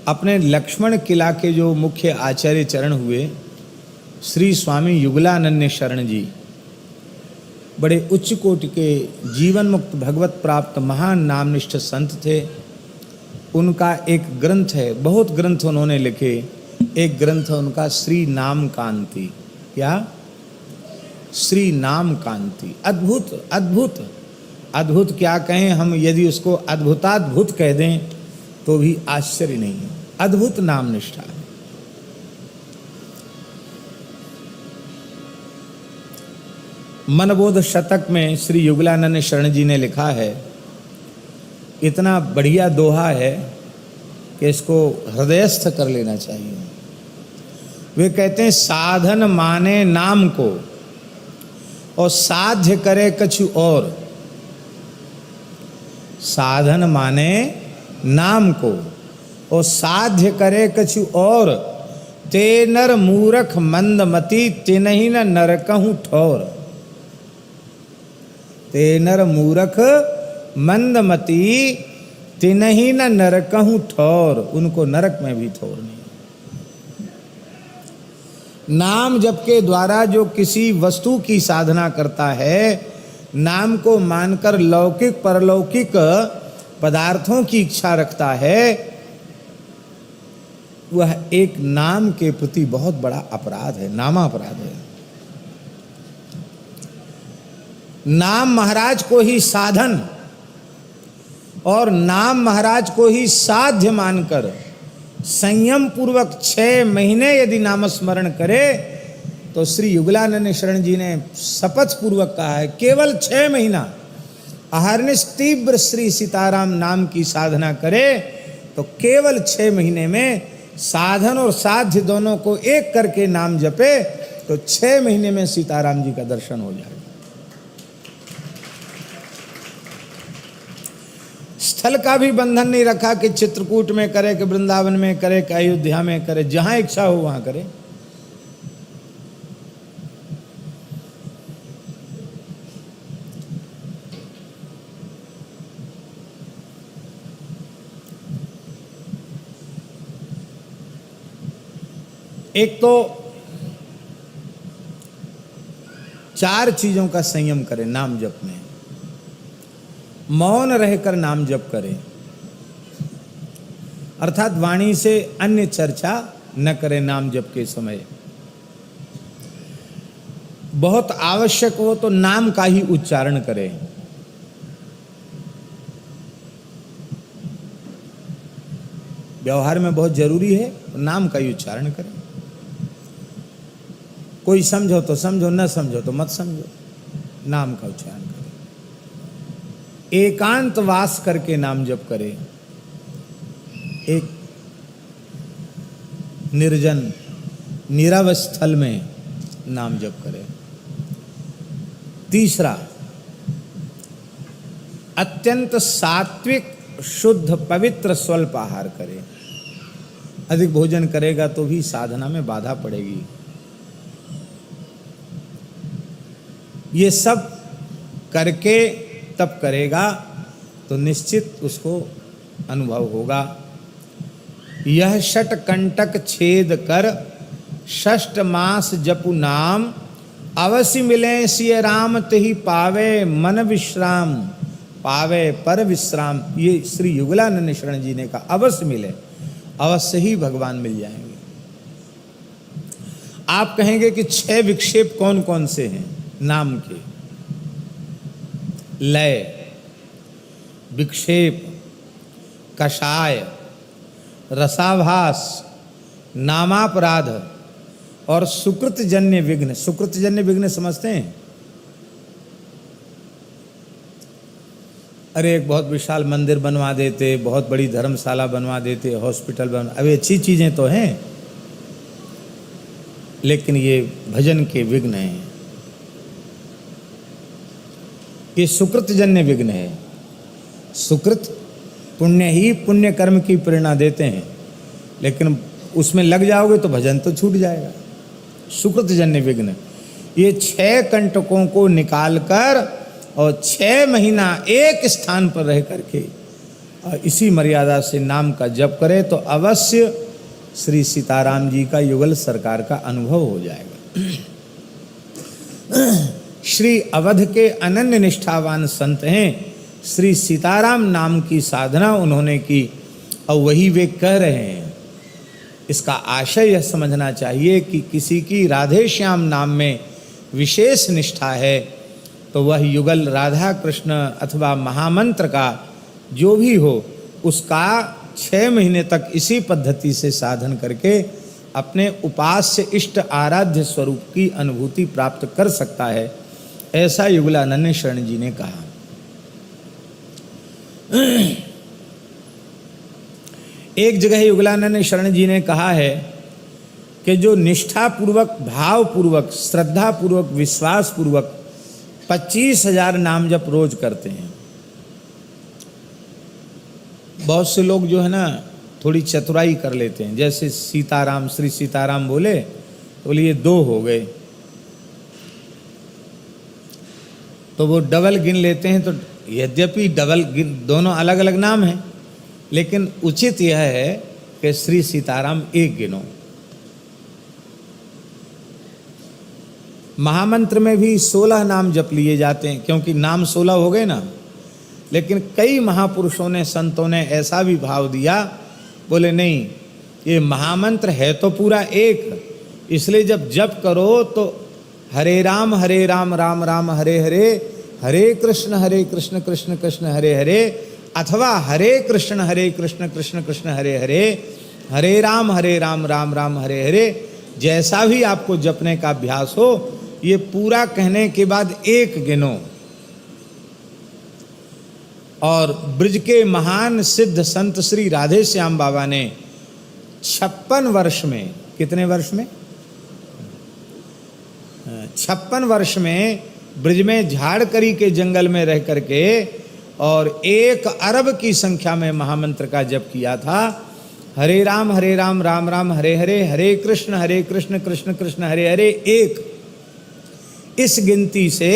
अपने लक्ष्मण किला के जो मुख्य आचार्य चरण हुए श्री स्वामी युगलानन्य शरण जी, बड़े उच्च कोटि के जीवन मुक्त भगवत प्राप्त महान नामनिष्ठ संत थे। उनका एक ग्रंथ है, बहुत ग्रंथ उन्होंने लिखे, एक ग्रंथ उनका श्री नाम कांति। क्या? श्री नाम कांति। अद्भुत अद्भुत अद्भुत क्या कहें हम, यदि उसको अद्भुताद्भुत कह दें तो भी आश्चर्य नहीं है। अद्भुत नाम निष्ठा। मनबोध शतक में श्री युगलानंद शरण जी ने लिखा है, इतना बढ़िया दोहा है कि इसको हृदयस्थ कर लेना चाहिए। वे कहते हैं, साधन माने नाम को और साध्य करे कछु और। साधन माने नाम को और साध्य करे कछु और, ते नर मूरख मंदमती तिनहि न नरकहु ठौर। ते नर मूरख मंदमती तिनहि न नरकहु ठौर। उनको नरक में भी ठौर नहीं। नाम जप के द्वारा जो किसी वस्तु की साधना करता है, नाम को मानकर लौकिक परलौकिक पदार्थों की इच्छा रखता है, वह एक नाम के प्रति बहुत बड़ा अपराध है, नामापराध है। नाम महाराज को ही साधन और नाम महाराज को ही साध्य मानकर संयम पूर्वक 6 महीने यदि नामस्मरण करे, तो श्री युगलानंद शरण जी ने शपथ पूर्वक कहा है, केवल 6 महीना अहर्निश तीव्र श्री सीताराम नाम की साधना करे तो केवल 6 महीने में साधन और साध्य दोनों को एक करके नाम जपे तो 6 महीने में सीताराम जी का दर्शन हो जाएगा। स्थल का भी बंधन नहीं रखा कि चित्रकूट में करे, कि वृंदावन में करे, कि अयोध्या में करे, जहां इच्छा हो वहां करे। एक तो 4 चीजों का संयम करें नाम जप में। मौन रहकर नाम जप करें, अर्थात वाणी से अन्य चर्चा न करें नाम जप के समय। बहुत आवश्यक हो तो नाम का ही उच्चारण करें। व्यवहार में बहुत जरूरी है, नाम का ही उच्चारण करें। कोई समझो तो समझो, न समझो तो मत समझो, नाम का उच्चारण करें। एकांत वास करके नाम जप करें, एक निर्जन नीरव स्थल में नाम जप करें। तीसरा, अत्यंत सात्विक शुद्ध पवित्र स्वल्प आहार करें। अधिक भोजन करेगा तो भी साधना में बाधा पड़ेगी। ये सब करके तब करेगा तो निश्चित उसको अनुभव होगा। यह षट कंटक छेद कर 6 मास जपु नाम, अवश्य मिले सिय राम तहि पावे मन विश्राम, पावे पर विश्राम। ये श्री युगलानंद शरण जी ने कहा, अवश्य मिले, अवश्य ही भगवान मिल जाएंगे। आप कहेंगे कि 6 विक्षेप कौन कौन से हैं नाम के? लय, विक्षेप, कषाय, रसाभास, नामापराध और सुकृतजन्य विघ्न। सुकृतजन्य विघ्न समझते हैं? अरे एक बहुत विशाल मंदिर बनवा देते, बहुत बड़ी धर्मशाला बनवा देते, हॉस्पिटल बनवा, अभी अच्छी चीजें तो हैं, लेकिन ये भजन के विघ्न हैं। ये सुकृतजन्य विघ्न है। सुकृत पुण्य ही पुण्य कर्म की प्रेरणा देते हैं, लेकिन उसमें लग जाओगे तो भजन तो छूट जाएगा। सुकृतजन्य विघ्न, ये 6 कंटकों को निकालकर और 6 महीना एक स्थान पर रह करके और इसी मर्यादा से नाम का जप करे तो अवश्य श्री सीताराम जी का युगल सरकार का अनुभव हो जाएगा। श्री अवध के अनन्य निष्ठावान संत हैं, श्री सीताराम नाम की साधना उन्होंने की और वही वे कह रहे हैं। इसका आशय यह समझना चाहिए कि किसी की राधे श्याम नाम में विशेष निष्ठा है तो वह युगल राधा कृष्ण अथवा महामंत्र का जो भी हो उसका 6 महीने तक इसी पद्धति से साधन करके अपने उपास्य इष्ट आराध्य स्वरूप की अनुभूति प्राप्त कर सकता है, ऐसा युगलानंद शरण जी ने कहा। एक जगह युगलानंद शरण जी ने कहा है कि जो निष्ठापूर्वक, भावपूर्वक, श्रद्धापूर्वक, विश्वासपूर्वक 25,000 नाम जप रोज करते हैं। बहुत से लोग जो है ना थोड़ी चतुराई कर लेते हैं, जैसे सीताराम, श्री सीताराम बोले तो बोले ये 2 हो गए, तो वो डबल गिन लेते हैं। तो यद्यपि डबल गिन, दोनों अलग अलग नाम हैं, लेकिन उचित यह है कि श्री सीताराम 1 गिनो। महामंत्र में भी 16 नाम जप लिए जाते हैं, क्योंकि नाम 16 हो गए ना। लेकिन कई महापुरुषों ने, संतों ने ऐसा भी भाव दिया, बोले नहीं, ये महामंत्र है तो पूरा 1, इसलिए जब जप करो तो हरे राम राम राम हरे हरे, हरे कृष्ण कृष्ण कृष्ण हरे हरे, अथवा हरे कृष्ण कृष्ण कृष्ण हरे हरे, हरे राम राम राम हरे हरे, जैसा भी आपको जपने का अभ्यास हो, ये पूरा कहने के बाद 1 गिनो। और ब्रज के महान सिद्ध संत श्री राधे श्याम बाबा ने 56 वर्ष में, कितने वर्ष में? 56 वर्ष में ब्रज में झाड़करी के जंगल में रह करके और 1 अरब की संख्या में महामंत्र का जप किया था। हरे राम राम राम हरे हरे, हरे कृष्ण कृष्ण कृष्ण हरे हरे 1। इस गिनती से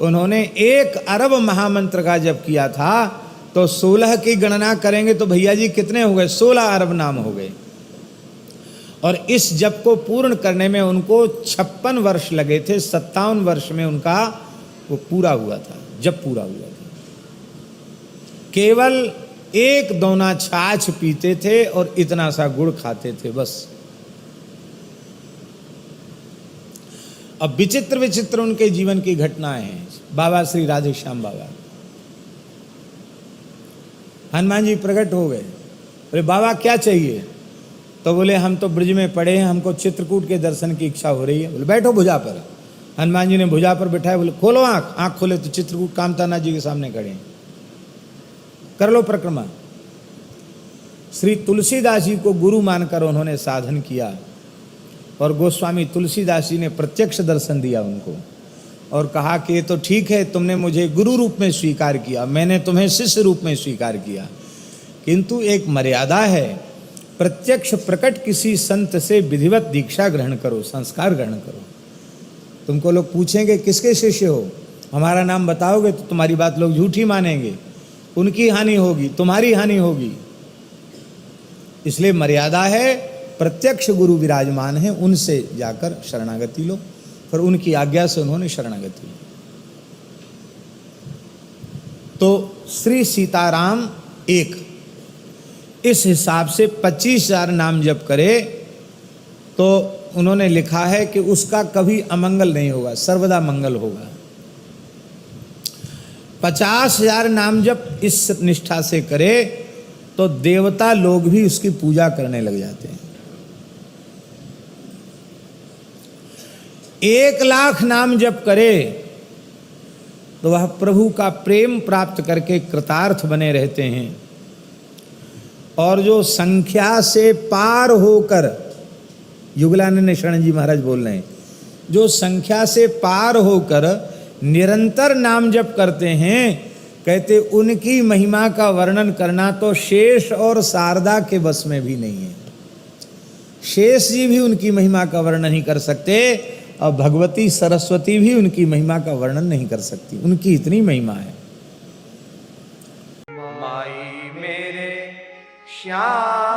उन्होंने 1 अरब महामंत्र का जप किया था। तो 16 की गणना करेंगे तो भैया जी कितने हो गए? 16 अरब नाम हो गए। और इस जप को पूर्ण करने में उनको 56 वर्ष लगे थे। 57 वर्ष में उनका वो पूरा हुआ था, जब पूरा हुआ था। केवल 1 दोना छाछ पीते थे और इतना सा गुड़ खाते थे, बस। अब विचित्र विचित्र उनके जीवन की घटनाएं हैं। बाबा श्री राधे श्याम बाबा, हनुमान जी प्रकट हो गए, बोले बाबा क्या चाहिए? तो बोले हम तो ब्रज में पड़े हैं, हमको चित्रकूट के दर्शन की इच्छा हो रही है। बोले बैठो भुजा पर। हनुमान जी ने भुजा पर बैठाया, बोले खोलो आँख। आँख खोले तो चित्रकूट कामतानाथ जी के सामने खड़े हैं। कर लो परिक्रमा। श्री तुलसीदास जी को गुरु मानकर उन्होंने साधन किया और गोस्वामी तुलसीदास जी ने प्रत्यक्ष दर्शन दिया उनको और कहा कि ये तो ठीक है, तुमने मुझे गुरु रूप में स्वीकार किया, मैंने तुम्हें शिष्य रूप में स्वीकार किया, किंतु एक मर्यादा है। प्रत्यक्ष प्रकट किसी संत से विधिवत दीक्षा ग्रहण करो, संस्कार ग्रहण करो। तुमको लोग पूछेंगे किसके शिष्य हो, हमारा नाम बताओगे तो तुम्हारी बात लोग झूठी मानेंगे, उनकी हानि होगी, तुम्हारी हानि होगी। इसलिए मर्यादा है, प्रत्यक्ष गुरु विराजमान है, उनसे जाकर शरणागति लो। पर उनकी आज्ञा से उन्होंने शरणागति ली। तो श्री सीताराम 1, इस हिसाब से 25,000 नाम जप करे तो उन्होंने लिखा है कि उसका कभी अमंगल नहीं होगा, सर्वदा मंगल होगा। 50,000 नाम जप इस निष्ठा से करे तो देवता लोग भी उसकी पूजा करने लग जाते हैं। 1,00,000 नाम जप करे तो वह प्रभु का प्रेम प्राप्त करके कृतार्थ बने रहते हैं। और जो संख्या से पार होकर, युगलानंद शरण जी महाराज बोल रहे हैं, जो संख्या से पार होकर निरंतर नाम जप करते हैं, कहते उनकी महिमा का वर्णन करना तो शेष और शारदा के बस में भी नहीं है। शेष जी भी उनकी महिमा का वर्णन नहीं कर सकते और भगवती सरस्वती भी उनकी महिमा का वर्णन नहीं कर सकती, उनकी इतनी महिमा है। माई मेरे श्याम